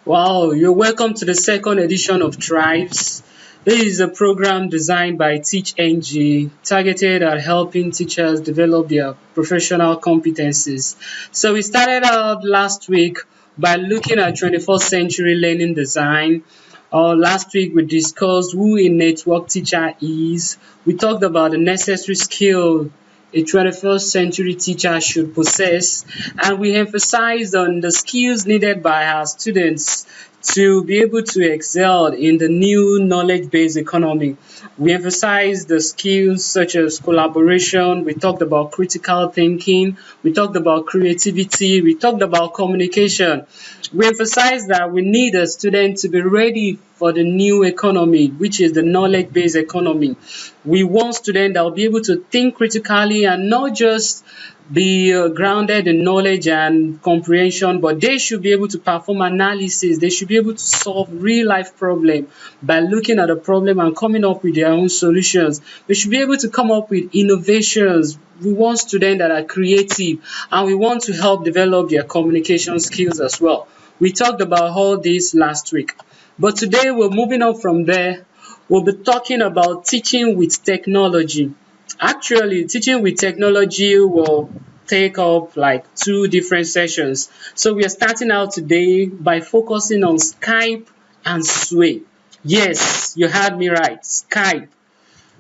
Wow, you're welcome to the second edition of Tribes. This is a program designed by Teach.ng, targeted at helping teachers develop their professional competencies. So we started out last week by looking at 21st century learning design. Last week we discussed who a network teacher is. We talked about the necessary skill a 21st century teacher should possess, and we emphasized on the skills needed by our students to be able to excel in the new knowledge-based economy. We emphasized the skills such as collaboration, we talked about critical thinking, we talked about creativity, we talked about communication. We emphasized that we need a student to be ready for the new economy, which is the knowledge-based economy. We want students that will be able to think critically and not just be grounded in knowledge and comprehension, but they should be able to perform analysis. They should be able to solve real life problem by looking at a problem and coming up with their own solutions. They should be able to come up with innovations. We want students that are creative, and we want to help develop their communication skills as well. We talked about all this last week, but today we're moving on from there. We'll be talking about teaching with technology. Actually, teaching with technology will take up like two different sessions. So we are starting out today by focusing on Skype and Sway. Yes, you heard me right, Skype.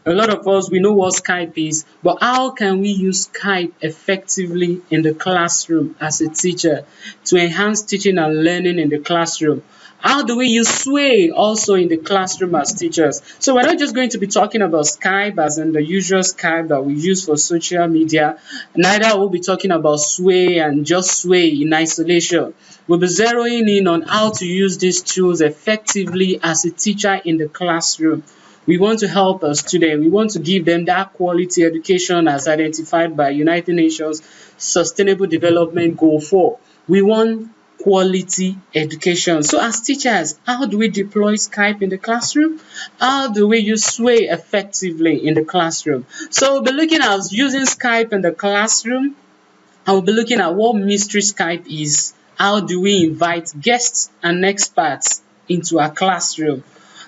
A lot of us, we know what Skype is, but how can we use Skype effectively in the classroom as a teacher to enhance teaching and learning in the classroom? How do we use Sway also in the classroom as teachers? So we're not just going to be talking about Skype as in the usual Skype that we use for social media. Neither will be talking about Sway and just Sway in isolation. We'll be zeroing in on how to use these tools effectively as a teacher in the classroom. We want to help our students. We want to give them that quality education as identified by United Nations Sustainable Development Goal 4. We want quality education. So as teachers, how do we deploy Skype in the classroom? How do we use Sway effectively in the classroom? So we'll be looking at using Skype in the classroom. I will be looking at what mystery Skype is. How do we invite guests and experts into our classroom?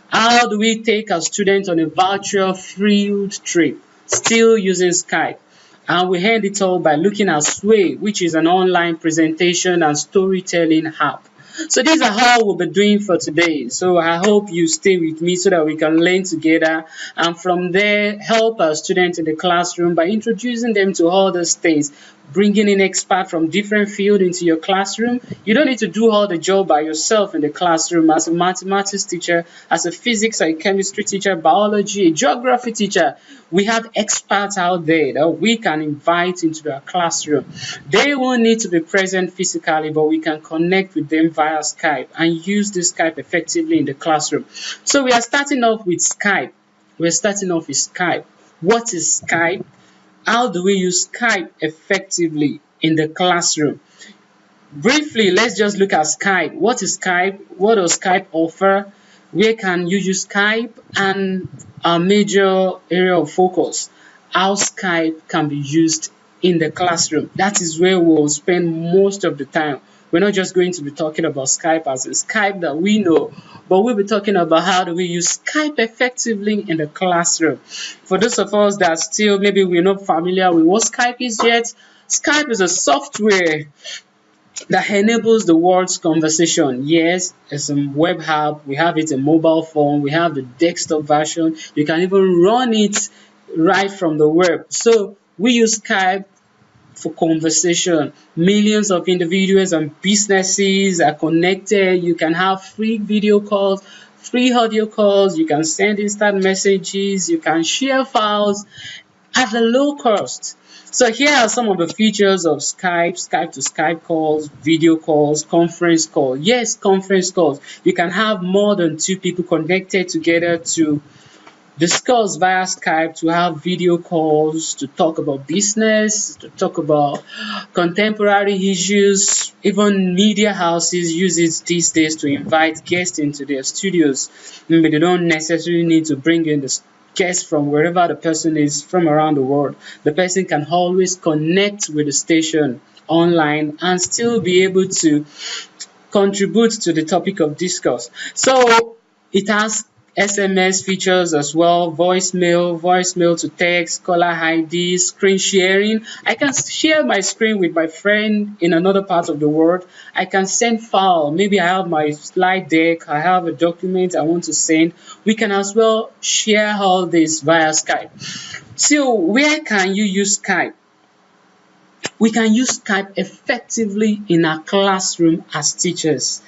How do we take our students on a virtual field trip still using Skype? And we end it all by looking at Sway, which is an online presentation and storytelling app. So these are how we'll be doing for today. So I hope you stay with me so that we can learn together, and from there help our students in the classroom by introducing them to all those things, bringing in experts from different fields into your classroom. You don't need to do all the job by yourself in the classroom. As a mathematics teacher, as a physics or chemistry teacher, biology, geography teacher, we have experts out there that we can invite into our classroom. They won't need to be present physically, but we can connect with them via Skype and use this Skype effectively in the classroom. So we are starting off with Skype. We're starting off with Skype. What is Skype? How do we use Skype effectively in the classroom? Briefly, let's just look at Skype. What is Skype? What does Skype offer? Where can you use Skype? And our major area of focus, how Skype can be used in the classroom. That is where we'll spend most of the time. We're not just going to be talking about Skype as a Skype that we know, but we'll be talking about how do we use Skype effectively in the classroom. For those of us that still maybe we're not familiar with what Skype is yet, Skype is a software that enables the world's conversation. Yes, it's a web app, we have it in mobile phone, we have the desktop version, you can even run it right from the web. So we use Skype for conversation. Millions of individuals and businesses are connected. You can have free video calls, free audio calls, you can send instant messages, you can share files at a low cost. So here are some of the features of Skype, Skype to Skype calls, video calls, conference calls. Yes, conference calls. You can have more than two people connected together to discuss via Skype, to have video calls, to talk about business, to talk about contemporary issues. Even media houses use it these days to invite guests into their studios. Maybe they don't necessarily need to bring in the guests from wherever the person is from around the world. The person can always connect with the station online and still be able to contribute to the topic of discourse. So it has SMS features as well, voicemail to text, caller ID, screen sharing. I can share my screen with my friend in another part of the world. I can send file. Maybe I have my slide deck, I have a document I want to send. We can as well share all this via Skype. So where can you use Skype? We can use Skype effectively in our classroom as teachers.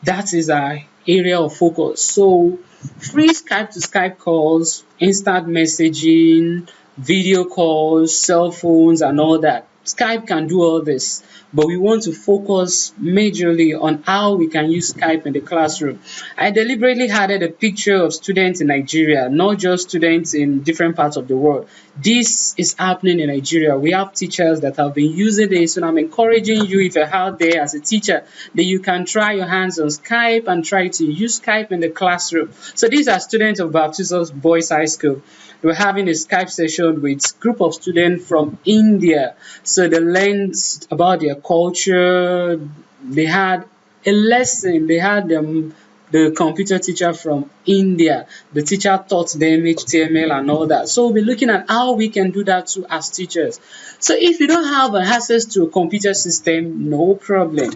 That is our area of focus. So free Skype to Skype calls, instant messaging, video calls, cell phones and all that. Skype can do all this, but we want to focus majorly on how we can use Skype in the classroom. I deliberately added a picture of students in Nigeria, not just students in different parts of the world. This is happening in Nigeria. We have teachers that have been using this, and I'm encouraging you, if you're out there as a teacher, that you can try your hands on Skype and try to use Skype in the classroom. So these are students of Baptist Boys High School. We're having a Skype session with a group of students from India. So they learned about their culture. They had a lesson. They had the computer teacher from India. The teacher taught them HTML and all that. So we'll be looking at how we can do that too as teachers. So if you don't have access to a computer system, no problem.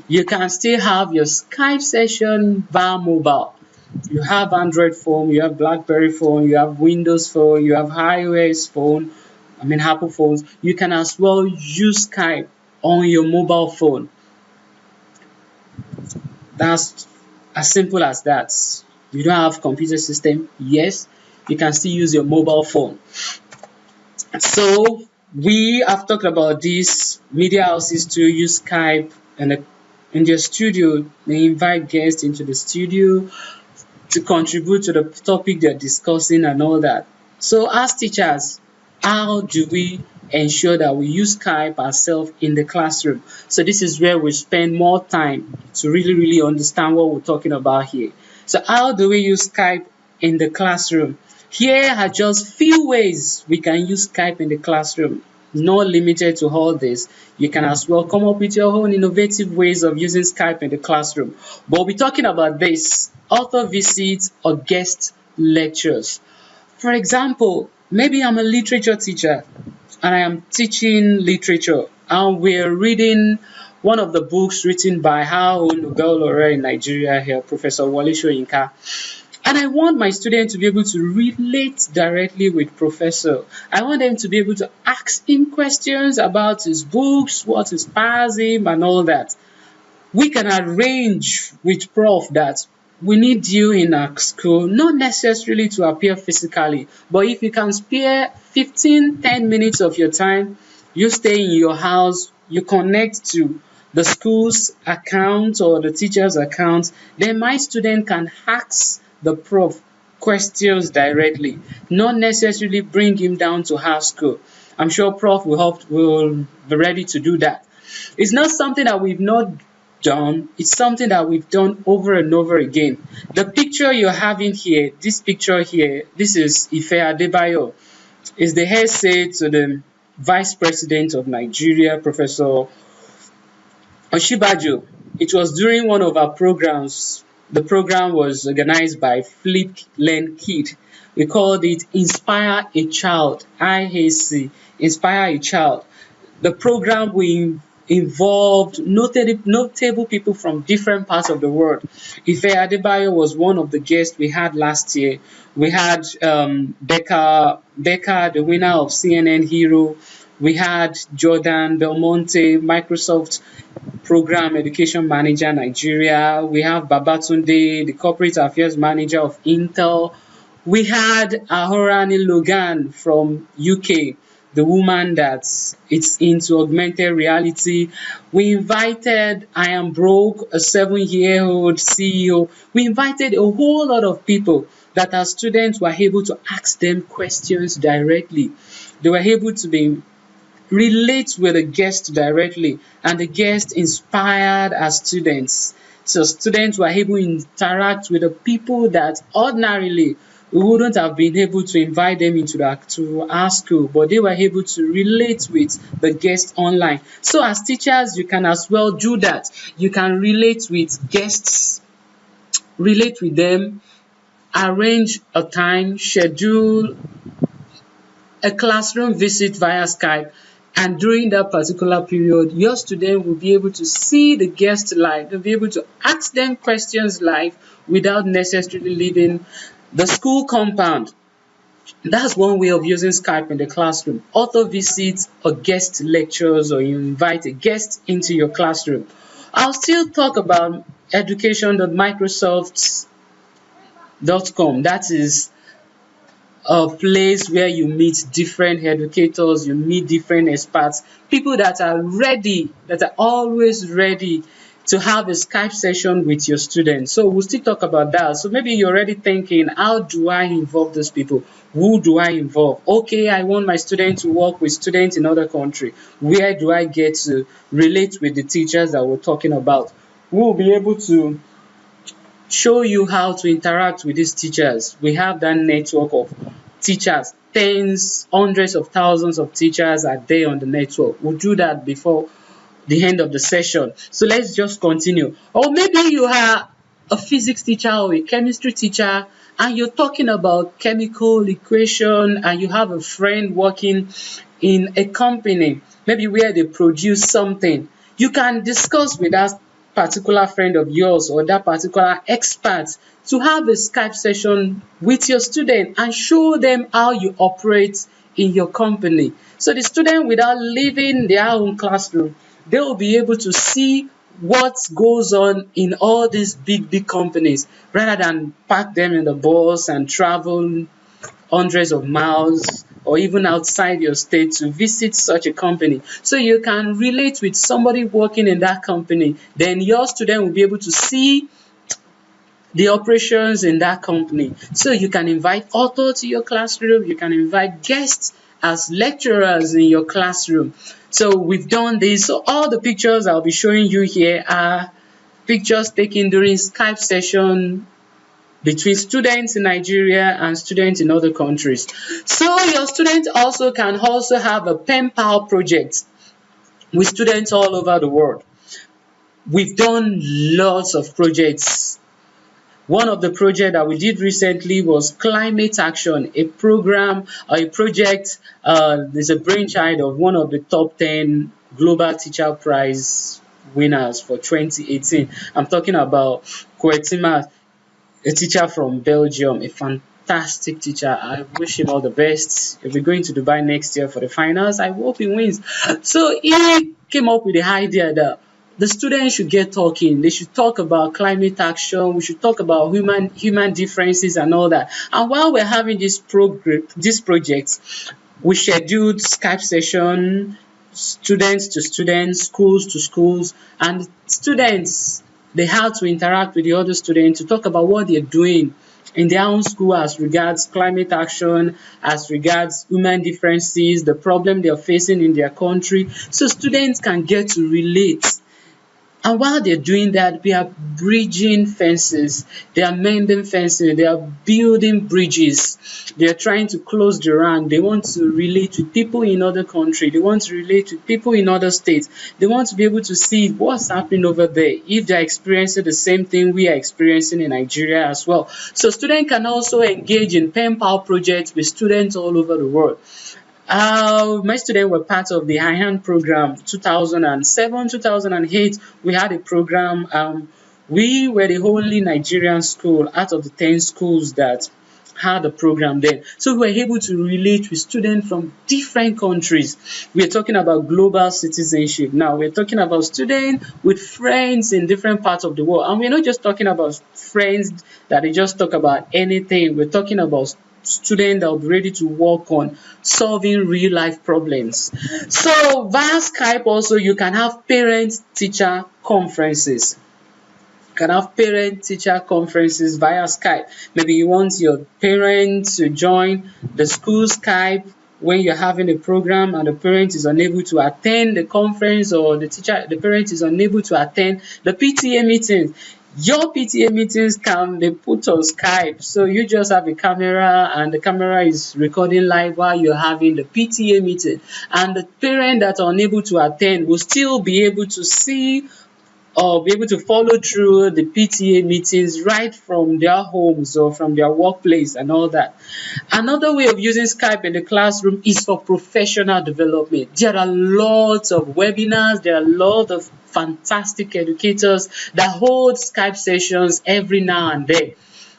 You can still have your Skype session via mobile. You have Android phone, you have BlackBerry phone, you have Windows phone, you have iOS phone, Apple phones. You can as well use Skype on your mobile phone. That's as simple as that. You don't have computer system, yes, you can still use your mobile phone. So we have talked about this. Media houses to use Skype and in their studio. They invite guests into the studio to contribute to the topic they're discussing and all that. So as teachers, how do we ensure that we use Skype ourselves in the classroom? So this is where we spend more time to really understand what we're talking about here. So how do we use Skype in the classroom? Here are just few ways we can use Skype in the classroom. Not limited to all this. You can as well come up with your own innovative ways of using Skype in the classroom. But we'll be talking about this: author visits or guest lectures. For example, maybe I'm a literature teacher and I am teaching literature, and we're reading one of the books written by our own Nobel laureate in Nigeria here, Professor Wole Soyinka. And I want my students to be able to relate directly with Professor. I want them to be able to ask him questions about his books, what inspires him and all that. We can arrange with Prof that we need you in our school, not necessarily to appear physically, but if you can spare 10 minutes of your time, you stay in your house, you connect to the school's account or the teacher's account, then my student can ask the prof questions directly, not necessarily bring him down to our school. I'm sure Prof will be ready to do that. It's not something that we've not done, it's something that we've done over and over again. The picture you're having here, this picture here, this is Ife Adebayo, is the essay to the Vice President of Nigeria, Professor Oshibajo. It was during one of our programs. The program was organized by Flip Learn Kid. We called it Inspire a Child, IAC, Inspire a Child. The program we involved notable people from different parts of the world. Ife Adebayo was one of the guests we had last year. We had Becca, the winner of CNN Hero. We had Jordan Belmonte, Microsoft Program Education Manager Nigeria. We have Babatunde, the Corporate Affairs Manager of Intel. We had Ahorani Logan from UK, the woman that is into augmented reality. We invited I Am Broke, a 7-year-old CEO. We invited a whole lot of people that our students were able to ask them questions directly. They were able to relate with the guest directly, and the guest inspired our students. So students were able to interact with the people that ordinarily we wouldn't have been able to invite them into our school, but they were able to relate with the guests online. So as teachers, you can as well do that. You can relate with guests, relate with them, arrange a time, schedule a classroom visit via Skype, and during that particular period, your student will be able to see the guest live. They'll be able to ask them questions live without necessarily leaving the school compound. That's one way of using Skype in the classroom. Author visits or guest lectures, or you invite a guest into your classroom. I'll still talk about education.microsoft.com. That is a place where you meet different educators, you meet different experts, people that are ready, that are always ready to have a Skype session with your students. So we'll still talk about that. So maybe you're already thinking, how do I involve those people? Who do I involve? Okay, I want my student to work with students in other country. Where do I get to relate with the teachers that we're talking about? We'll be able to show you how to interact with these teachers. We have that network of teachers, tens, hundreds of thousands of teachers are there on the network. We'll do that before the end of the session. So let's just continue. Or maybe you are a physics teacher or a chemistry teacher, and you're talking about chemical equation, and you have a friend working in a company, maybe where they produce something. You can discuss with that particular friend of yours or that particular expert to have a Skype session with your student and show them how you operate in your company. So the student, without leaving their own classroom, they will be able to see what goes on in all these big companies, rather than pack them in the bus and travel hundreds of miles or even outside your state to visit such a company. So you can relate with somebody working in that company. Then your student will be able to see the operations in that company. So you can invite authors to your classroom, you can invite guests as lecturers in your classroom. So we've done this. So all the pictures I'll be showing you here are pictures taken during Skype session between students in Nigeria and students in other countries. So your students also can also have a pen pal project with students all over the world. We've done lots of projects. One of the projects that we did recently was Climate Action, a program or a project. There's a brainchild of one of the top 10 Global Teacher Prize winners for 2018. I'm talking about Kwetima, a teacher from Belgium, a fantastic teacher. I wish him all the best. He'll be going to Dubai next year for the finals. I hope he wins. So he came up with the idea that the students should get talking. They should talk about climate action. We should talk about human differences and all that. And while we're having this project, we scheduled Skype session, students to students, schools to schools, and students, they had to interact with the other students to talk about what they're doing in their own school as regards climate action, as regards human differences, the problem they're facing in their country, so students can get to relate. And while they're doing that, we are bridging fences, they are mending fences, they are building bridges, they are trying to close the rank, they want to relate with people in other countries, they want to relate with people in other states, they want to be able to see what's happening over there, if they're experiencing the same thing we are experiencing in Nigeria as well. So students can also engage in pen pal projects with students all over the world. My students were part of the IHAN program 2007, 2008. We had a program. We were the only Nigerian school out of the 10 schools that had a program then. So we were able to relate with students from different countries. We're talking about global citizenship. Now we're talking about students with friends in different parts of the world. And we're not just talking about friends that they just talk about anything. We're talking about students that will be ready to work on solving real life problems. So via Skype also, you can have parent-teacher conferences. You can have parent-teacher conferences via Skype. Maybe you want your parents to join the school Skype when you're having a program and the parent is unable to attend the conference, or the parent is unable to attend the PTA meeting. Your PTA meetings can be put on Skype. So you just have a camera and the camera is recording live while you're having the PTA meeting. And the parent that are unable to attend will still be able to see or be able to follow through the PTA meetings right from their homes or from their workplace and all that. Another way of using Skype in the classroom is for professional development. There are lots of webinars, there are a lot of fantastic educators that hold Skype sessions every now and then,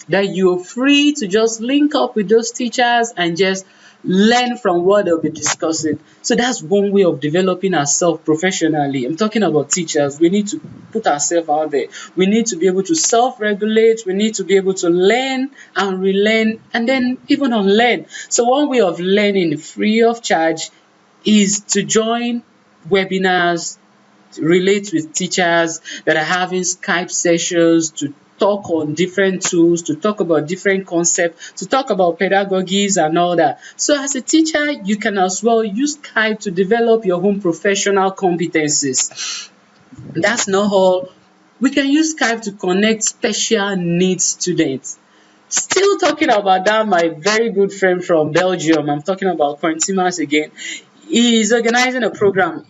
that you're free to just link up with those teachers and just learn from what they'll be discussing. So that's one way of developing ourselves professionally. I'm talking about teachers. We need to put ourselves out there. We need to be able to self-regulate. We need to be able to learn and relearn and then even unlearn. So one way of learning free of charge is to join webinars, relate with teachers that are having Skype sessions to talk on different tools, to talk about different concepts, to talk about pedagogies and all that. So as a teacher, you can as well use Skype to develop your own professional competencies. That's not all. We can use Skype to connect special needs students. Still talking about that, my very good friend from Belgium, I'm talking about Quintimas again. He is organizing a program.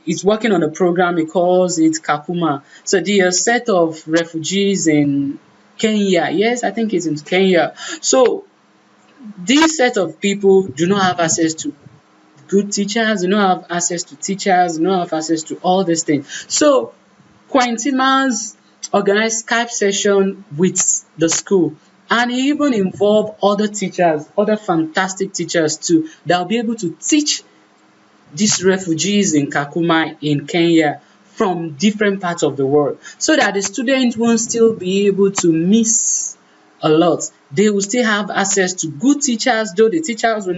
He's working on a program. He calls it Kakuma. So there are a set of refugees in Kenya. Yes, I think it's in Kenya. So this set of people do not have access to good teachers, do not have access to teachers, do not have access to all these things. So Quintimas organized Skype session with the school, and he even involved other teachers, other fantastic teachers too, that will be able to teach these refugees in Kakuma in Kenya from different parts of the world, so that the students won't still be able to miss a lot. They will still have access to good teachers, though the teachers will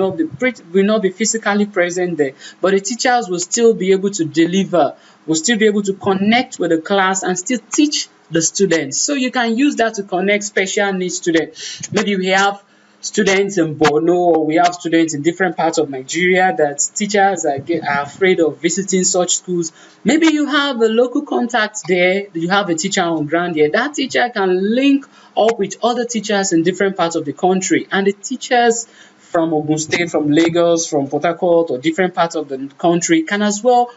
not be physically present there, but the teachers will still be able to deliver, will still be able to connect with the class and still teach the students. So you can use that to connect special needs students. Maybe we have students in Borno, or we have students in different parts of Nigeria that teachers are afraid of visiting such schools. Maybe you have a local contact there, you have a teacher on ground there. That teacher can link up with other teachers in different parts of the country, and the teachers from Ogun State, from Lagos, from Port Harcourt, or different parts of the country can as well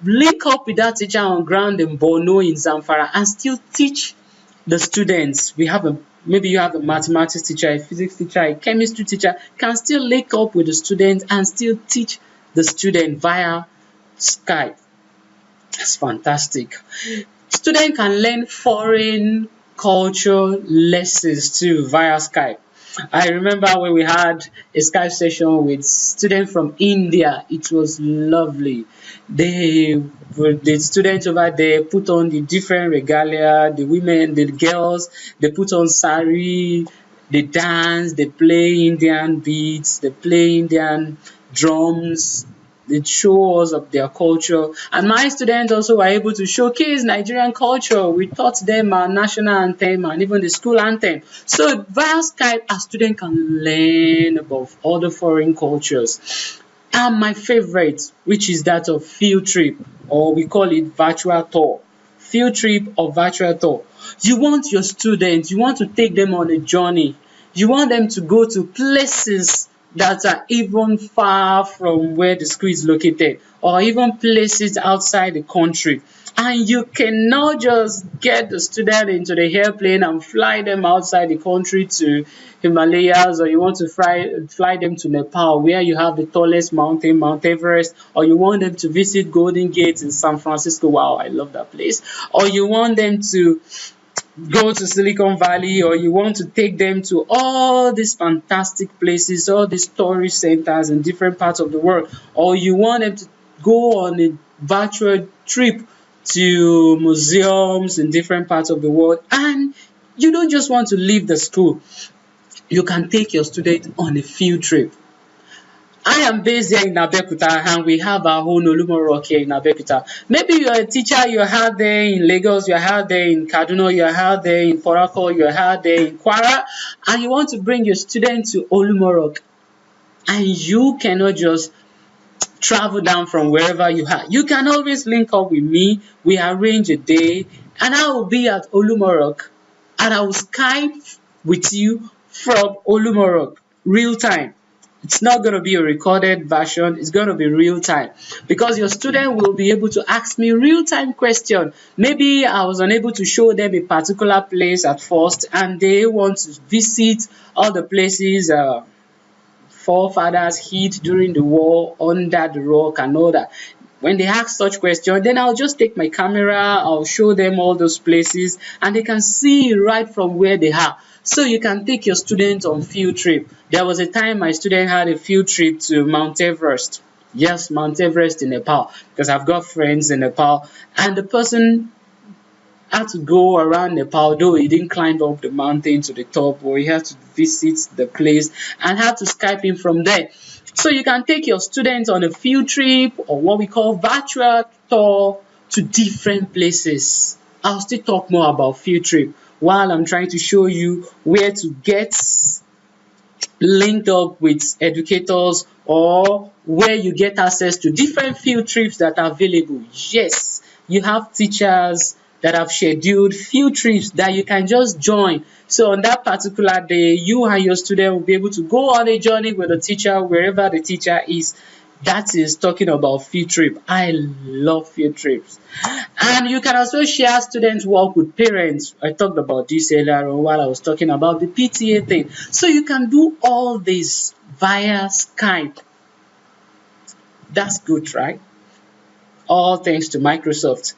link up with that teacher on ground in Borno, in Zamfara, and still teach the students. Maybe you have a mathematics teacher, a physics teacher, a chemistry teacher, can still link up with the students and still teach the student via Skype. That's fantastic. Students can learn foreign culture lessons too via Skype. I remember when we had a Skype session with students from India. It was lovely. The students over there put on the different regalia, the women, the girls, they put on sari, they dance, they play Indian beats, they play Indian drums, they show us of their culture. And my students also were able to showcase Nigerian culture. We taught them our national anthem and even the school anthem. So via Skype, a student can learn about other foreign cultures. And my favorite, which is that of field trip, or we call it virtual tour. Field trip or virtual tour. You want your students, you want to take them on a journey. You want them to go to places that are even far from where the school is located, or even places outside the country. And you cannot just get the student into the airplane and fly them outside the country to Himalayas, or you want to fly them to Nepal, where you have the tallest mountain, Mount Everest, or you want them to visit Golden Gate in San Francisco. Wow, I love that place. Or you want them to go to Silicon Valley, or you want to take them to all these fantastic places, all these tourist centers in different parts of the world, or you want them to go on a virtual trip to museums in different parts of the world, and you don't just want to leave the school. You can take your student on a field trip. I am based here in Abeokuta, and we have our own Olumorok here in Abeokuta. Maybe you're a teacher, you're out there in Lagos, you're out there in Kaduna, you're out there in Port Harcourt, you're out there in Kwara, and you want to bring your student to Olumorok, and you cannot just travel down from wherever you are. You can always link up with me. We arrange a day, and I will be at Olumorok. and I will Skype with you from Olumorok, real time. It's not going to be a recorded version, it's going to be real time, because your student will be able to ask me real time question. Maybe I was unable to show them a particular place at first and they want to visit all the places forefathers hid during the war under the rock and all that. When they ask such question, then I'll just take my camera, I'll show them all those places and they can see right from where they are. So you can take your student on field trip. There was a time my student had a field trip to Mount Everest. Yes, Mount Everest in Nepal, because I've got friends in Nepal, and the person had to go around Nepal, though he didn't climb up the mountain to the top, or he had to visit the place and had to Skype in from there. So you can take your students on a field trip or what we call virtual tour to different places. I'll still talk more about field trip while I'm trying to show you where to get linked up with educators, or where you get access to different field trips that are available. Yes, you have teachers that have scheduled field trips that you can just join. So on that particular day, you and your student will be able to go on a journey with the teacher wherever the teacher is. That is talking about field trip. I love field trips. And you can also share student work with parents. I talked about this earlier on while I was talking about the PTA thing. So you can do all this via Skype. That's good, right? All thanks to Microsoft.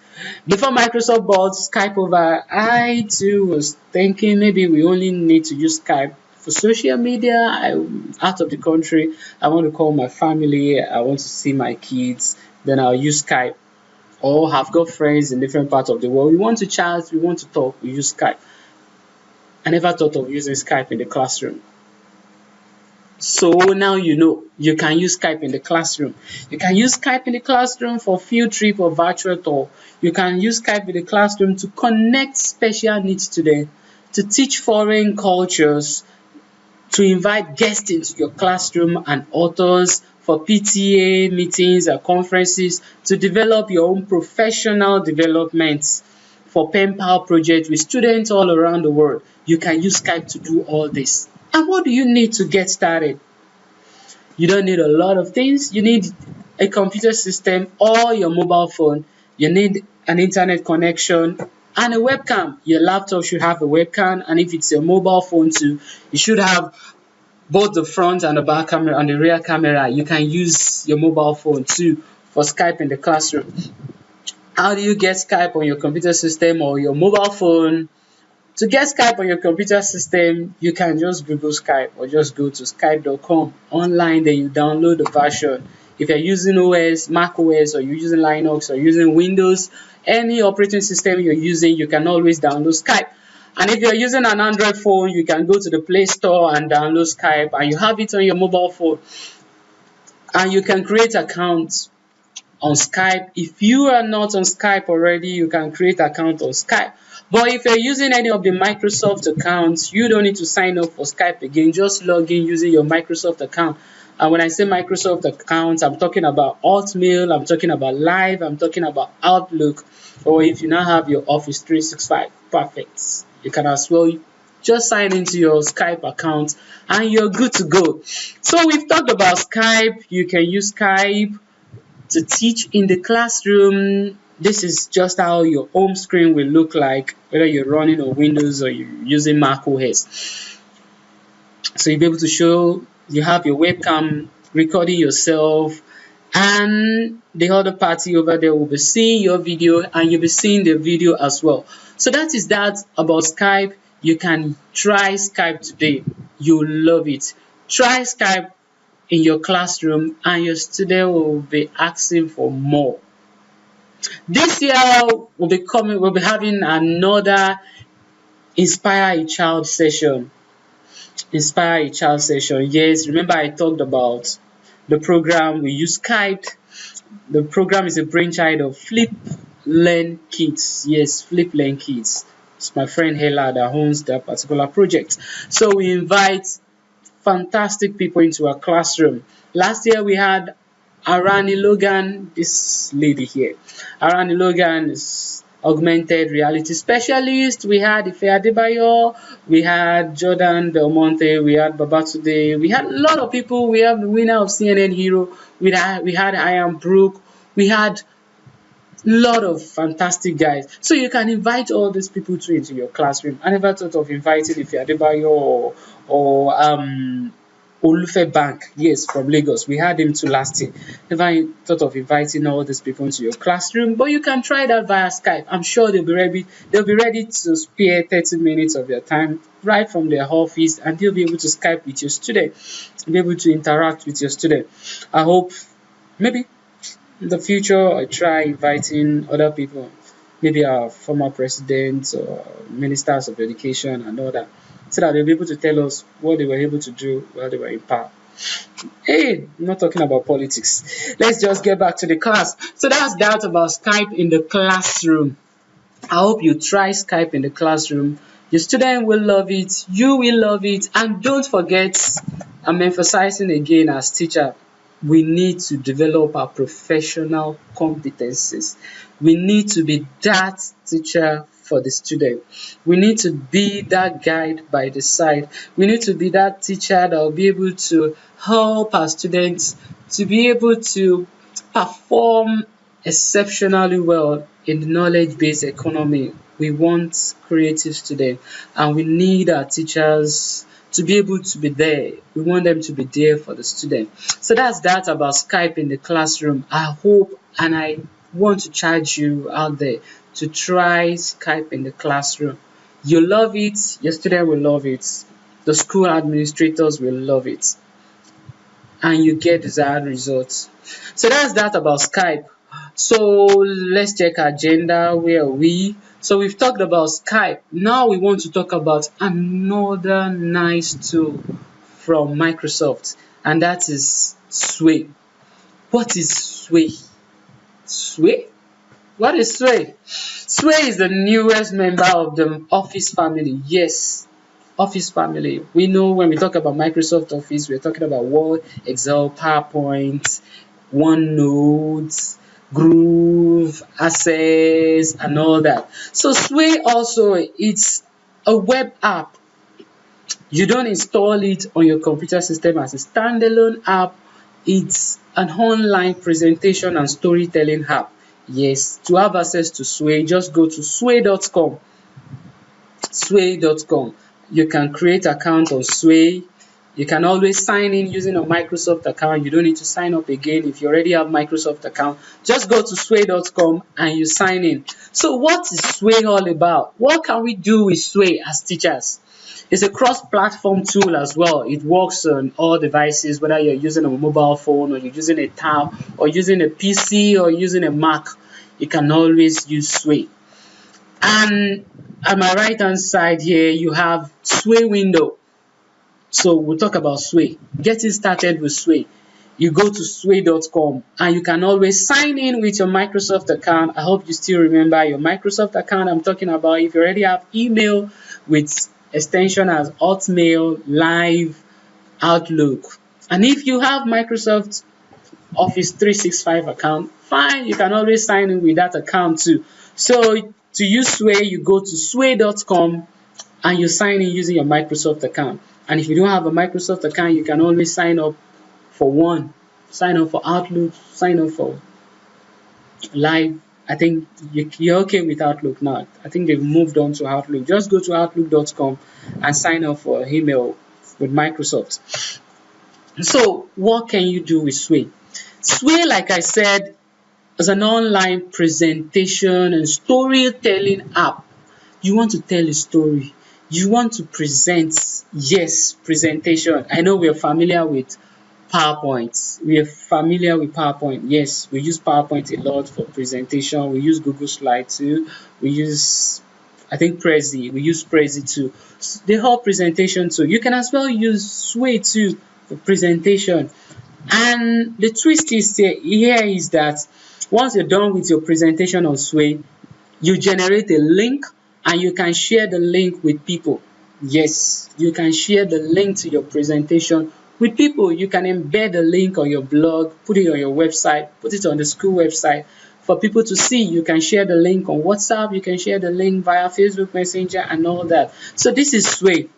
Before Microsoft bought Skype over, I too was thinking maybe we only need to use Skype for social media. I'm out of the country, I want to call my family, I want to see my kids, then I'll use Skype. Or have got friends in different parts of the world. We want to chat, we want to talk, we use Skype. I never thought of using Skype in the classroom. So now you know you can use Skype in the classroom. You can use Skype in the classroom for field trip or virtual tour. You can use Skype in the classroom to connect special needs students, to teach foreign cultures, to invite guests into your classroom and authors, for PTA meetings and conferences, to develop your own professional developments, for pen pal projects with students all around the world. You can use Skype to do all this. And what do you need to get started? You don't need a lot of things. You need a computer system or your mobile phone. You need an internet connection and a webcam. Your laptop should have a webcam, and if it's a mobile phone too, you should have both the front and the back camera and the rear camera. You can use your mobile phone too for Skype in the classroom. How do you get Skype on your computer system or your mobile phone? To get Skype on your computer system, you can just Google Skype or just go to skype.com online, then you download the version. If you're using OS, Mac OS, or you're using Linux, or using Windows, any operating system you're using, you can always download Skype. And if you're using an Android phone, you can go to the Play Store and download Skype, and you have it on your mobile phone. And you can create accounts on Skype. If you are not on Skype already, you can create account on Skype. But if you're using any of the Microsoft accounts, you don't need to sign up for Skype again. Just log in using your Microsoft account. And when I say Microsoft accounts, I'm talking about Hotmail, I'm talking about Live, I'm talking about Outlook. Or if you now have your Office 365, perfect. You can as well just sign into your Skype account and you're good to go. So we've talked about Skype. You can use Skype to teach in the classroom. This is just how your home screen will look like, whether you're running on Windows or you're using Mac OS. So you'll be able to show, you have your webcam recording yourself, and the other party over there will be seeing your video and you'll be seeing the video as well. So that is that about Skype. You can try Skype today. You'll love it. Try Skype in your classroom and your student will be asking for more. This year we'll be having another Inspire a Child session. Inspire a Child session. Yes, remember I talked about the program. We use Skype. The program is a brainchild of Flip Learn Kids. Yes, Flip Learn Kids. It's my friend Hela that owns that particular project. So we invite fantastic people into our classroom. Last year we had Arani Logan, this lady here. Arani Logan is augmented reality specialist. We had Ife Adebayo, we had Jordan Del Monte, we had Babatunde, we had a lot of people. We have the winner of CNN Hero, we had Ian Brook, we had lot of fantastic guys. So you can invite all these people too into your classroom. I never thought of inviting Ife Adebayo or Olufe Bank, yes, from Lagos. We had him too last year. Never thought of inviting all these people into your classroom, but you can try that via Skype. I'm sure they'll be ready. They'll be ready to spare 30 minutes of your time right from their office, and they'll be able to Skype with your student, be able to interact with your student. I hope maybe in the future I try inviting other people, maybe our former presidents or ministers of education and all that, so that they'll be able to tell us what they were able to do while they were in power. Hey, I'm not talking about politics. Let's just get back to the class. So that's that about Skype in the classroom. I hope you try Skype in the classroom. Your student will love it, you will love it, and don't forget, I'm emphasizing again as teacher, we need to develop our professional competencies. We need to be that teacher for the student. We need to be that guide by the side. We need to be that teacher that will be able to help our students to be able to perform exceptionally well in the knowledge-based economy. We want creative students, and we need our teachers to be able to be there. We want them to be there for the student. So that's that about Skype in the classroom. I hope, and I want to charge you out there to try Skype in the classroom. You love it, your student will love it, the school administrators will love it, and you get desired results. So that's that about Skype. So let's check our agenda. Where are we? So we've talked about Skype. Now we want to talk about another nice tool from Microsoft, and that is Sway. What is Sway? Sway? What is Sway? Sway is the newest member of the Office family. Yes, Office family. We know when we talk about Microsoft Office, we're talking about Word, Excel, PowerPoint, OneNote, Groove, Access, and all that. So Sway also, it's a web app. You don't install it on your computer system as a standalone app. It's an online presentation and storytelling app. Yes, to have access to Sway, just go to sway.com. Sway.com. You can create account on Sway. You can always sign in using a Microsoft account. You don't need to sign up again if you already have Microsoft account. Just go to sway.com and you sign in. So what is Sway all about? What can we do with Sway as teachers? It's a cross-platform tool as well. It works on all devices, whether you're using a mobile phone or you're using a tab or using a PC or using a Mac. You can always use Sway. And at my right hand side here, you have Sway window. So we'll talk about Sway. Getting started with Sway. You go to sway.com and you can always sign in with your Microsoft account. I hope you still remember your Microsoft account I'm talking about. If you already have email with extension as Hotmail, Live, Outlook. And if you have Microsoft Office 365 account, fine, you can always sign in with that account too. So to use Sway, you go to sway.com and you sign in using your Microsoft account. And if you don't have a Microsoft account, you can always sign up for one. Sign up for Outlook, sign up for Live. I think you're okay with Outlook now. I think they've moved on to Outlook. Just go to outlook.com and sign up for email with Microsoft. So what can you do with Sway? Sway, like I said, is an online presentation and storytelling app. You want to tell a story. You want to present. Yes, presentation. I know we're familiar with PowerPoint. We are familiar with PowerPoint. Yes, we use PowerPoint a lot for presentation. We use Google Slides too. We use, I think, Prezi. We use Prezi too. The whole presentation too. You can as well use Sway too for presentation. And the twist is here is that once you're done with your presentation on Sway, you generate a link and you can share the link with people. Yes, you can share the link to your presentation with people. You can embed the link on your blog, put it on your website, put it on the school website for people to see. You can share the link on WhatsApp, you can share the link via Facebook Messenger and all that. So this is Sway.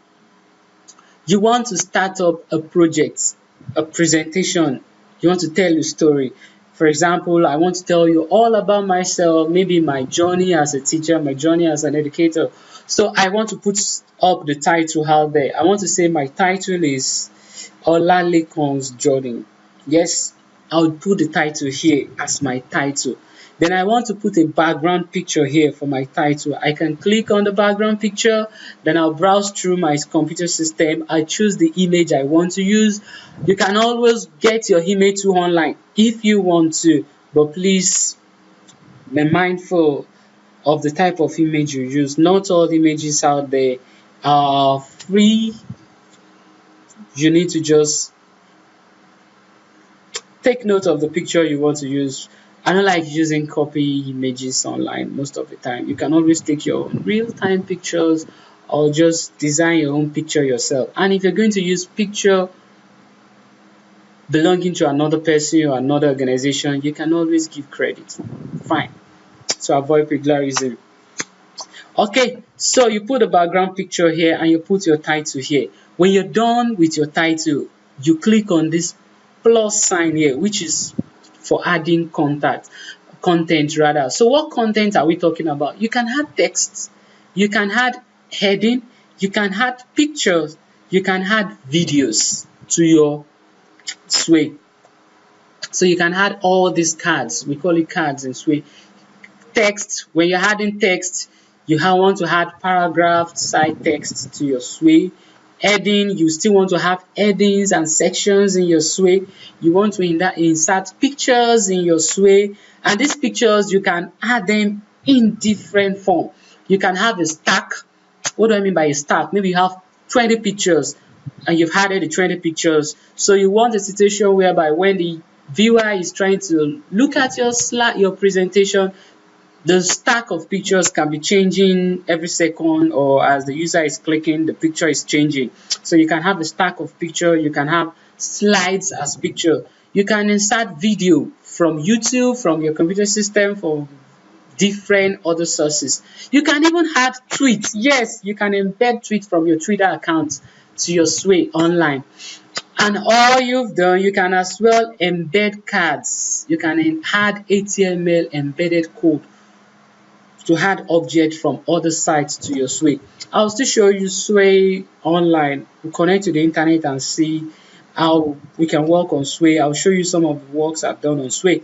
You want to start up a project, a presentation, you want to tell your story. For example, I want to tell you all about myself, maybe my journey as a teacher, my journey as an educator. So I want to put up the title out there. I want to say my title is Olamilekan's Journey. Yes, I would put the title here as my title. Then I want to put a background picture here for my title. I can click on the background picture, then I'll browse through my computer system. I choose the image I want to use. You can always get your image to online if you want to, but please be mindful of the type of image you use. Not all images out there are free. You need to just take note of the picture you want to use. I don't like using copy images online most of the time. You can always take your own real-time pictures or just design your own picture yourself. And if you're going to use picture belonging to another person or another organization, you can always give credit. Fine. To avoid plagiarism. Okay, so you put a background picture here and you put your title here. When you're done with your title, you click on this plus sign here, which is for adding content rather. So what content are we talking about? You can add text, you can add heading, you can add pictures, you can add videos to your Sway. So you can add all these cards. We call it cards in Sway. Text, when you're adding text, you want to add paragraph side text to your Sway. Heading, you still want to have headings and sections in your Sway. You want to insert pictures in your Sway, and these pictures you can add them in different form. You can have a stack. What do I mean by a stack? Maybe you have 20 pictures and you've added the 20 pictures. So you want a situation whereby when the viewer is trying to look at your presentation, the stack of pictures can be changing every second, or as the user is clicking, the picture is changing. So you can have a stack of picture, you can have slides as picture. You can insert video from YouTube, from your computer system, from different other sources. You can even add tweets. Yes, you can embed tweets from your Twitter account to your Sway online. And all you've done, you can as well embed cards. You can add HTML embedded code to add objects from other sites to your Sway. I'll still show you Sway online. We'll connect to the internet and see how we can work on Sway. I'll show you some of the works I've done on Sway.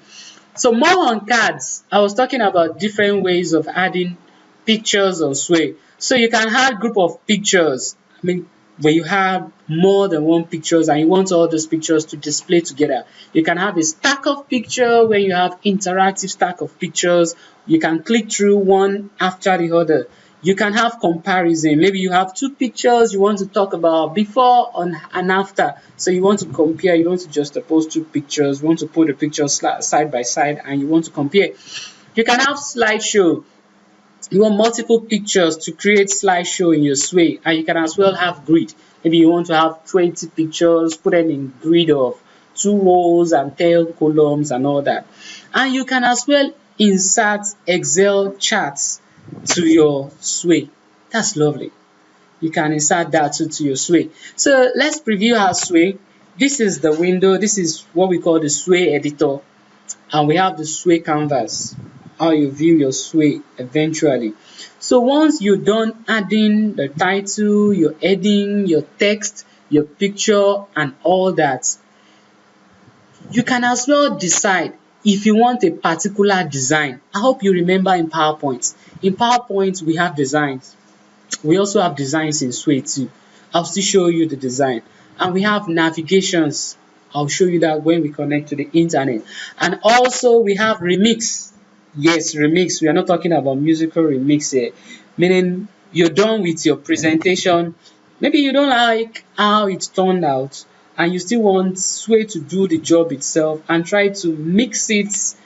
So more on cards. I was talking about different ways of adding pictures on Sway. So you can add group of pictures. I mean, when you have more than one pictures and you want all those pictures to display together, you can have a stack of pictures. When you have interactive stack of pictures, you can click through one after the other. You can have comparison. Maybe you have two pictures you want to talk about before and after. So you want to compare, you want to just juxtapose two pictures, you want to put the pictures side by side and you want to compare. You can have slideshow. You want multiple pictures to create slideshow in your Sway, and you can as well have grid. Maybe you want to have 20 pictures, put them in grid of 2 rows and 10 columns and all that. And you can as well insert Excel charts to your Sway. That's lovely. You can insert that to your Sway. So let's preview our Sway. This is the window. This is what we call the Sway editor, and we have the Sway canvas, how you view your Sway eventually. So once you're done adding the title, your heading, your text, your picture and all that, you can as well decide if you want a particular design. I hope you remember in PowerPoint. In PowerPoint, we have designs. We also have designs in Sway too. I'll still show you the design. And we have navigations. I'll show you that when we connect to the internet. And also we have remix. Yes, remix. We are not talking about musical remix here. Meaning you're done with your presentation. Maybe you don't like how it turned out and you still want Sway to do the job itself and try to mix it,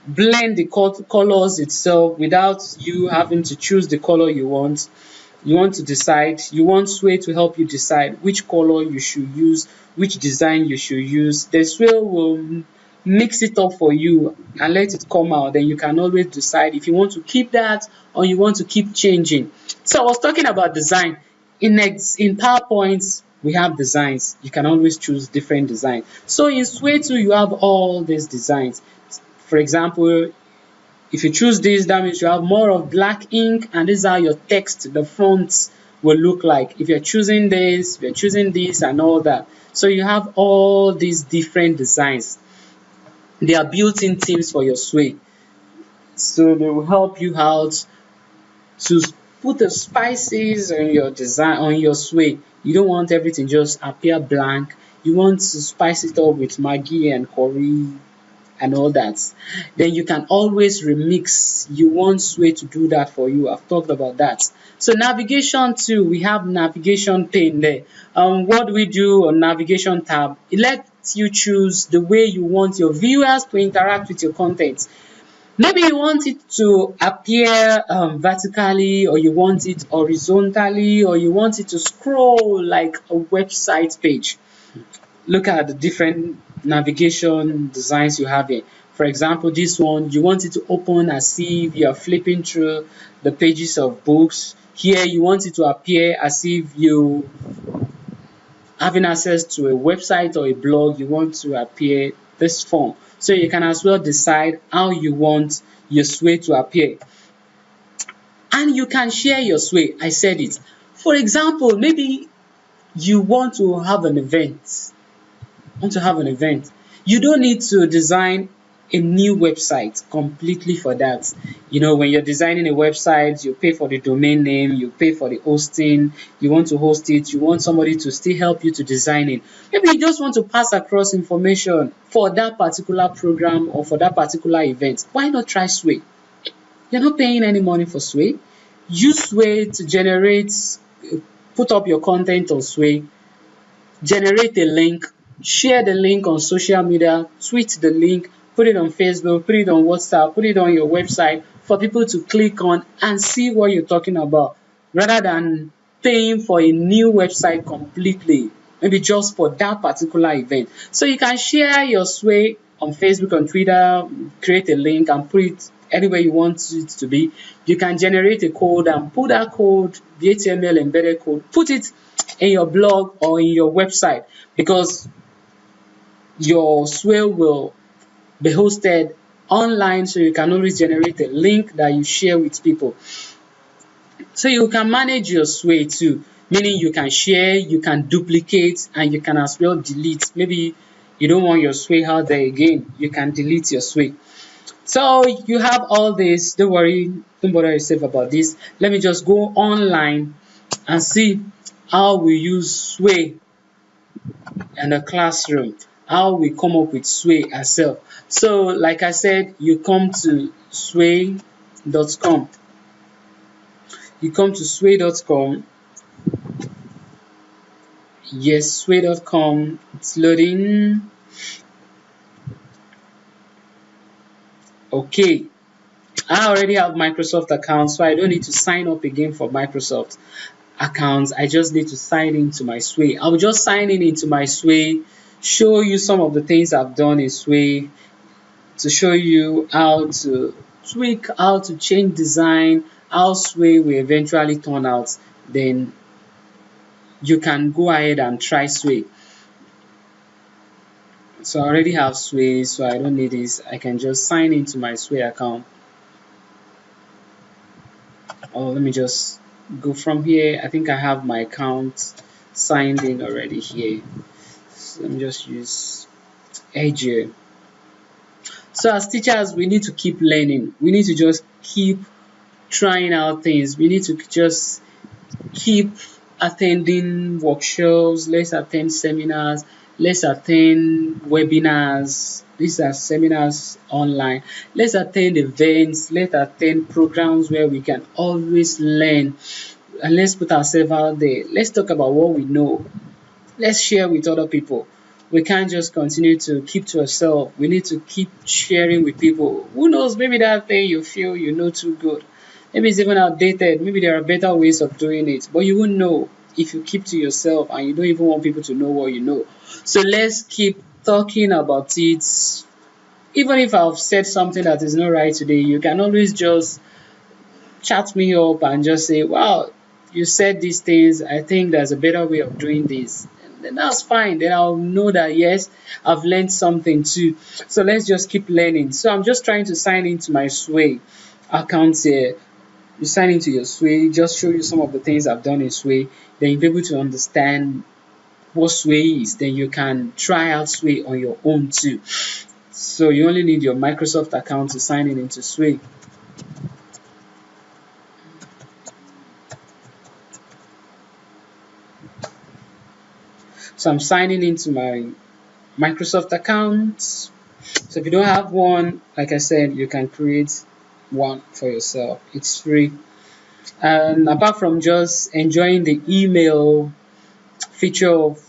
blend the colors itself without you having to choose the color you want. You want to decide, you want Sway to help you decide which color you should use, which design you should use. The Sway will mix it up for you and let it come out. Then you can always decide if you want to keep that or you want to keep changing. So I was talking about design. In PowerPoint, we have designs. You can always choose different designs. So in Sway too, you have all these designs. For example, if you choose this, that means you have more of black ink, and this is how your text, the fonts will look like. If you're choosing this, if you're choosing this and all that. So you have all these different designs. They are built-in themes for your Sway. So they will help you out to put the spices on your design, on your Sway. You don't want everything just appear blank. You want to spice it up with Maggi and curry and all that. Then you can always remix. You want Sway to do that for you. I've talked about that. So navigation too, we have navigation pane there. What do we do on navigation tab? It lets you choose the way you want your viewers to interact with your content. Maybe you want it to appear vertically, or you want it horizontally, or you want it to scroll like a website page. Look at the different navigation designs you have here. For example, this one, you want it to open as if you are flipping through the pages of books. Here, you want it to appear as if you having access to a website or a blog. You want to appear this form. So you can as well decide how you want your Sway to appear. And you can share your Sway. I said it. For example, maybe you want to have an event. You don't need to design a new website completely for that. You know, when you're designing a website, you pay for the domain name, you pay for the hosting, you want to host it, you want somebody to still help you to design it. Maybe you just want to pass across information for that particular program or for that particular event. Why not try Sway? You're not paying any money for Sway. Use Sway to generate, put up your content on Sway, generate a link, share the link on social media, tweet the link, put it on Facebook, put it on WhatsApp, put it on your website for people to click on and see what you're talking about, rather than paying for a new website completely, maybe just for that particular event. So you can share your Sway on Facebook, on Twitter, create a link and put it anywhere you want it to be. You can generate a code and put that code, the HTML embedded code, put it in your blog or in your website, because your Sway will be hosted online, so you can always generate a link that you share with people. So you can manage your Sway too, meaning you can share, you can duplicate, and you can as well delete. Maybe you don't want your Sway out there again, you can delete your Sway. So you have all this. Don't worry, don't bother yourself about this. Let me just go online and see how we use Sway in the classroom, how we come up with Sway ourselves. So like I said, you come to sway.com. You come to sway.com. Yes, sway.com. It's loading. Okay. I already have Microsoft account, so I don't need to sign up again for Microsoft accounts. I just need to sign into my Sway. I will just sign in into my Sway, show you some of the things I've done in Sway, to show you how to tweak, how to change design, how Sway will eventually turn out. Then you can go ahead and try Sway. So I already have Sway, so I don't need this. I can just sign into my Sway account. Oh, let me just go from here. I think I have my account signed in already here. So let me just use Edge. So as teachers, we need to keep learning. We need to just keep trying out things. We need to just keep attending workshops. Let's attend seminars. Let's attend webinars. These are seminars online. Let's attend events. Let's attend programs where we can always learn. And let's put ourselves out there. Let's talk about what we know. Let's share with other people. We can't just continue to keep to ourselves. We need to keep sharing with people. Who knows, maybe that thing you feel you know too good, maybe it's even outdated. Maybe there are better ways of doing it, but you won't know if you keep to yourself and you don't even want people to know what you know. So let's keep talking about it. even if I've said something that is not right today, you can always just chat me up and just say, wow, you said these things. I think there's a better way of doing this. And then that's fine. Then I'll know that, yes, I've learned something too. So let's just keep learning. So I'm just trying to sign into my Sway account here. You sign into your Sway, just show you some of the things I've done in Sway. Then you'll be able to understand what Sway is. Then you can try out Sway on your own too. So you only need your Microsoft account to sign in into Sway. So I'm signing into my Microsoft account. So if you don't have one, like I said, you can create one for yourself. It's free. And apart from just enjoying the email feature of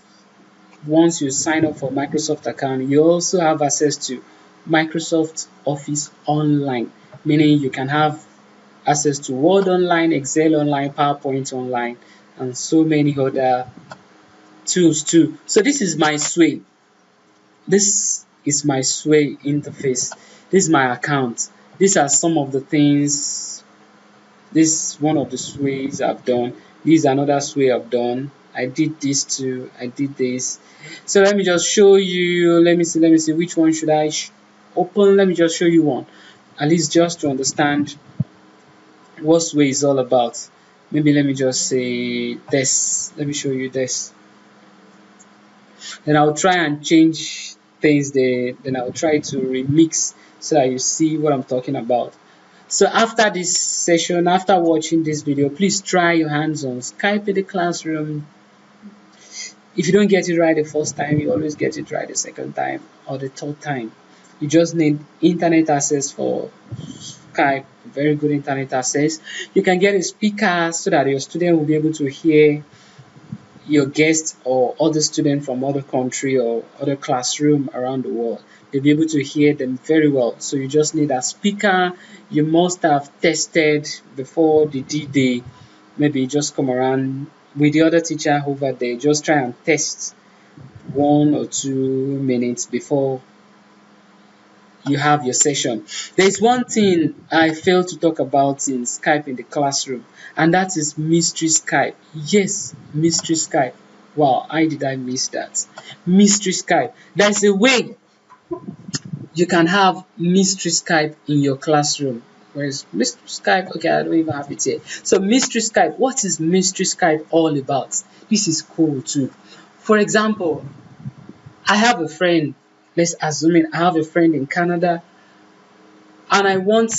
once you sign up for Microsoft account, you also have access to Microsoft Office Online, meaning you can have access to Word Online, Excel Online, PowerPoint Online, and so many other tools too. So this is my Sway. This is my Sway interface. This is my account. These are some of the things. This is one of the Sways I've done. This is another Sway I've done. I did this too. I did this. So let me just show you. Let me see. Which one should I open? Let me just show you one. At least just to understand what Sway is all about. Maybe let me just say this. Let me show you this. Then I'll try and change things there. Then I'll try to remix so that you see what I'm talking about. So after this session, after watching this video, please try your hands on Skype in the classroom. If you don't get it right the first time, you always get it right the second time or the third time. You just need internet access for Skype, very good internet access. You can get a speaker so that your student will be able to hear your guests or other students from other country or other classroom around the world. They'll be able to hear them very well. So you just need a speaker. You must have tested before the D-Day. Maybe just come around with the other teacher over there. Just try and test 1 or 2 minutes before you have your session. There's one thing I failed to talk about in Skype in the classroom, and that is mystery Skype. Yes, mystery Skype. Wow, how did I miss that? Mystery Skype. There's a way you can have mystery Skype in your classroom. Whereas mystery Skype, okay, I don't even have it here. So mystery Skype, what is mystery Skype all about? This is cool too. For example, I have a friend, let's assume I have a friend in Canada, and I want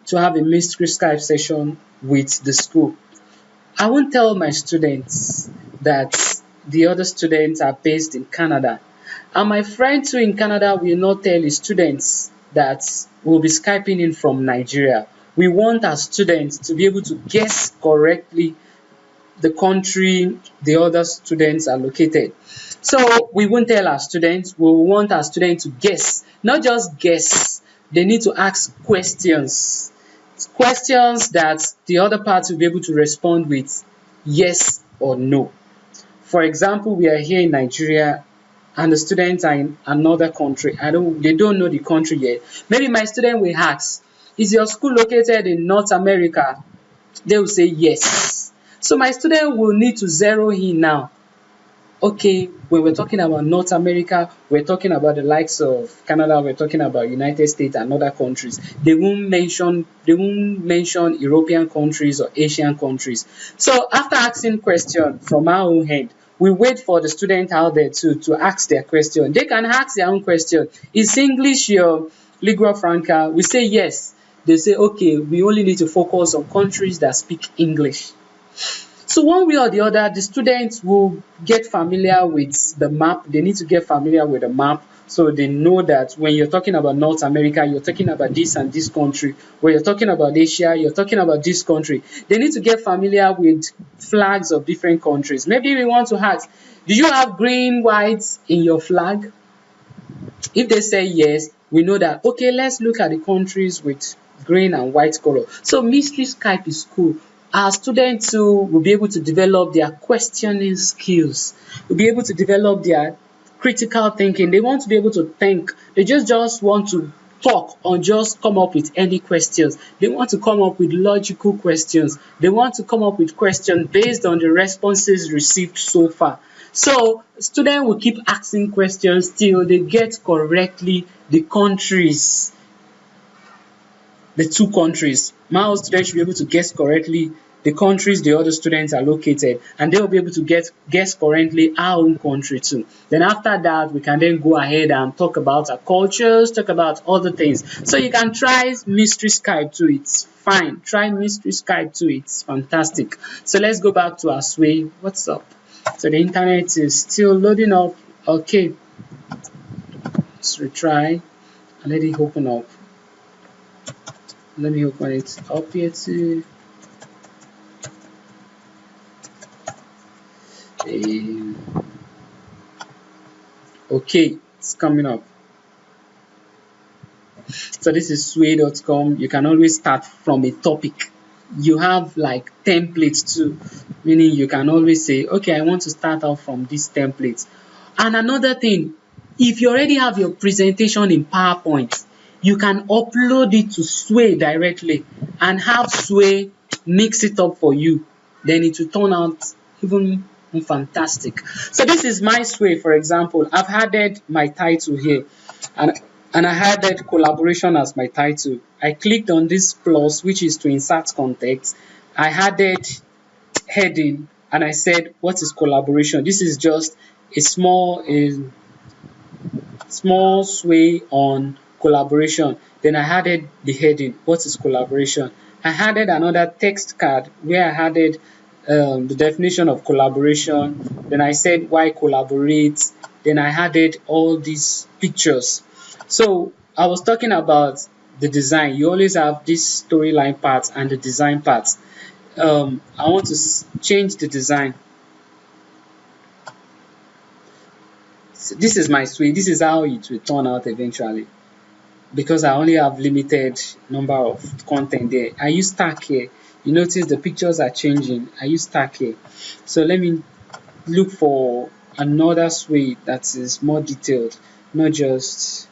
to have a mystery Skype session with the school. I won't tell my students that the other students are based in Canada. And my friend too in Canada will not tell his students that we'll be Skyping in from Nigeria. We want our students to be able to guess correctly the country the other students are located. So we won't tell our students, we want our students to guess, not just guess, they need to ask questions. Questions that the other party will be able to respond with yes or no. For example, we are here in Nigeria and the students are in another country. They don't know the country yet. Maybe my student will ask, is your school located in North America? They will say yes. So my student will need to zero in now. Okay, when we're talking about North America, we're talking about the likes of Canada, we're talking about United States and other countries. They won't mention European countries or Asian countries. So after asking question from our own end, we wait for the student out there to ask their question. They can ask their own question. Is English your lingua franca? We say yes. They say, okay, we only need to focus on countries that speak English. So one way or the other, the students will get familiar with the map. They need to get familiar with the map so they know that when you're talking about North America, you're talking about this and this country. When you're talking about Asia, you're talking about this country. They need to get familiar with flags of different countries. Maybe we want to ask, do you have green, white in your flag? If they say yes, we know that, okay, let's look at the countries with green and white color. So mystery Skype is cool. Our students too will be able to develop their questioning skills, will be able to develop their critical thinking. They want to be able to think. They just want to talk or just come up with any questions. They want to come up with logical questions. They want to come up with questions based on the responses received so far. So students will keep asking questions till they get correctly the countries, the two countries. My own students should be able to guess correctly the countries the other students are located, and they will be able to guess correctly our own country too. Then after that, we can then go ahead and talk about our cultures, talk about other things. So you can try mystery Skype too, it's fine. Try mystery Skype too, it's fantastic. So let's go back to our Sway. What's up? So the internet is still loading up. Okay, let's retry and let it open up. Let me open it up here too. Okay, it's coming up. So this is sway.com. You can always start from a topic. You have like templates too, meaning you can always say, okay, I want to start out from this template. And another thing, if you already have your presentation in PowerPoint, you can upload it to Sway directly and have Sway mix it up for you. Then it will turn out even fantastic. So this is my Sway, for example. I've added my title here, and I added collaboration as my title. I clicked on this plus, which is to insert context. I added heading and I said, what is collaboration? This is just a small Sway on collaboration. Then I added the heading, what is collaboration? I added another text card where I added the definition of collaboration. Then I said why collaborate. Then I added all these pictures. So I was talking about the design. You always have this storyline part and the design part. I want to change the design. So this is my Sway. This is how it will turn out eventually, because I only have limited number of content there. I use stack here. You notice the pictures are changing. I use stack here. So let me look for another Sway that is more detailed, not just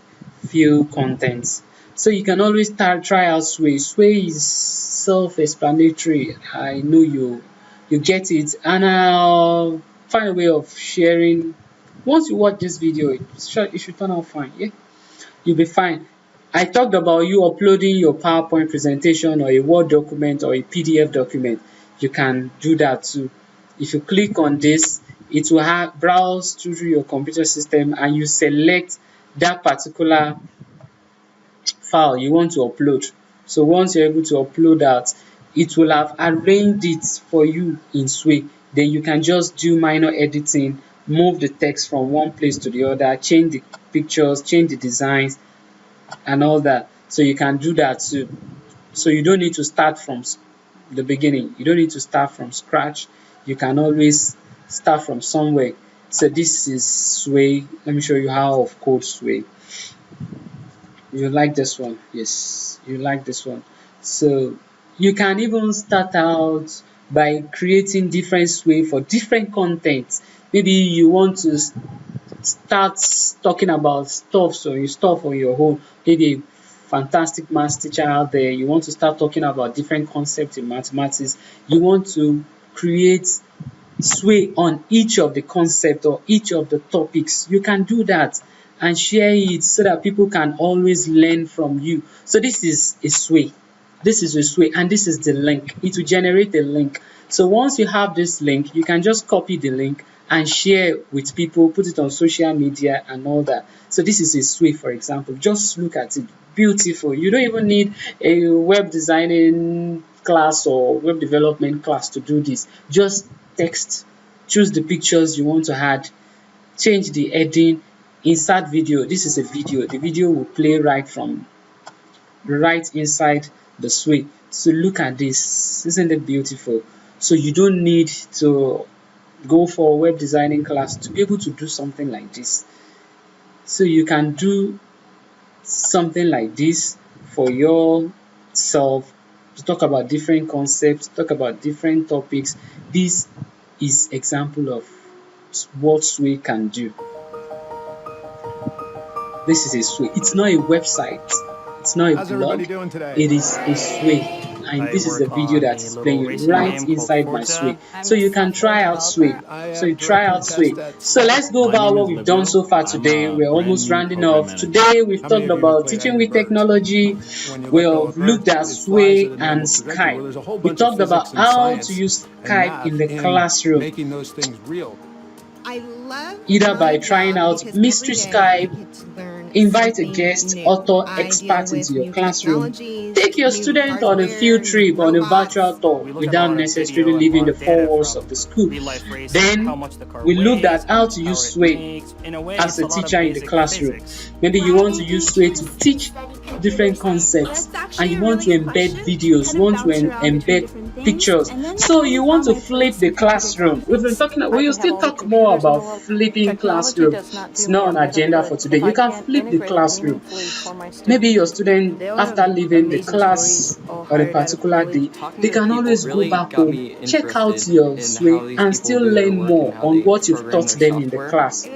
few contents. So you can always try out Sway. Sway is self-explanatory. I know you get it, and I'll find a way of sharing. Once you watch this video, it should turn out fine. Yeah, you'll be fine. I talked about you uploading your PowerPoint presentation or a Word document or a PDF document. You can do that too. If you click on this, it will have browse through your computer system and you select that particular file you want to upload. So once you're able to upload that, it will have arranged it for you in Sway. Then you can just do minor editing, move the text from one place to the other, change the pictures, change the designs, and all that. So you can do that too. So you don't need to start from the beginning. You don't need to start from scratch. You can always start from somewhere. So this is Sway. Let me show you how of code Sway. You like this one? Yes, you like this one. So you can even start out by creating different Sway for different content. Maybe you want to start talking about stuff on your own. Maybe a fantastic maths teacher out there, you want to start talking about different concepts in mathematics. You want to create Sway on each of the concepts or each of the topics. You can do that and share it so that people can always learn from you. So this is a Sway. This is a Sway, and this is the link. It will generate a link. So once you have this link, you can just copy the link and share with people, put it on social media and all that. So this is a Sway, for example. Just look at it. Beautiful. You don't even need a web designing class or web development class to do this. Just text, choose the pictures you want to add, change the heading, insert video. This is a video. The video will play right inside the Sway. So look at this. Isn't it beautiful? So you don't need to go for a web designing class to be able to do something like this. So you can do something like this for yourself, to talk about different concepts, talk about different topics. This is example of what Sway can do. This is a Sway. It's not a website. It's not a How's blog, everybody doing today? it is a Sway. And this is the video that is playing right inside my Sway. So you can try out Sway. So you try out Sway. So let's go about what we've done so far today. We're almost rounding off. Today we've talked about teaching with technology. We've looked at Sway and Skype. We talked about how to use Skype in the classroom, making those things real. either by trying out Mystery Skype, invite a guest, author, expert into your classroom, take your student on a field trip on a virtual tour without necessarily leaving the four walls of the school. Then we looked at how to use Sway as a teacher in the classroom. Maybe you want to use Sway to teach different concepts and you want to embed videos, you want to embed pictures. So you want to flip the classroom. We've been talking, we will still talk more about flipping classroom. It's not on agenda for today. You can flip the classroom. Maybe your student, after leaving the class on a particular day, they can always go back home, check out your Sway and still learn more on what you've taught them in the class.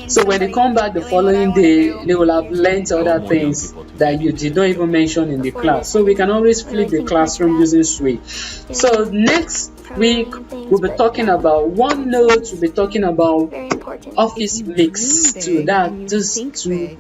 So when they come back the following day, they will have learned other things that you did not even mention in the class. So we can always flip the classroom using Sway. So next week we'll be talking about OneNote, we'll be talking about Office Mix too. That those two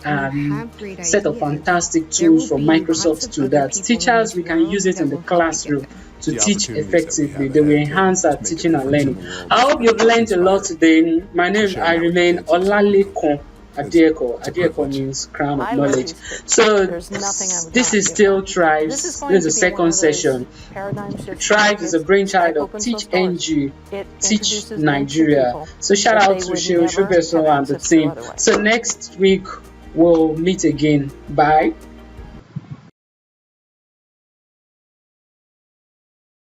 set of fantastic tools from Microsoft too that teachers, we can use it in the classroom to teach effectively. They will enhance our teaching and learning. I hope you've learned a lot today. My name, I remain Olamilekan Adeeko. Adeeko means crown of knowledge. So this is still Tribes. This is the second session. Tribes is a brainchild of Teach.ng, Teach Nigeria. So shout out to Shil Shubeso and the team. So next week we'll meet again. Bye.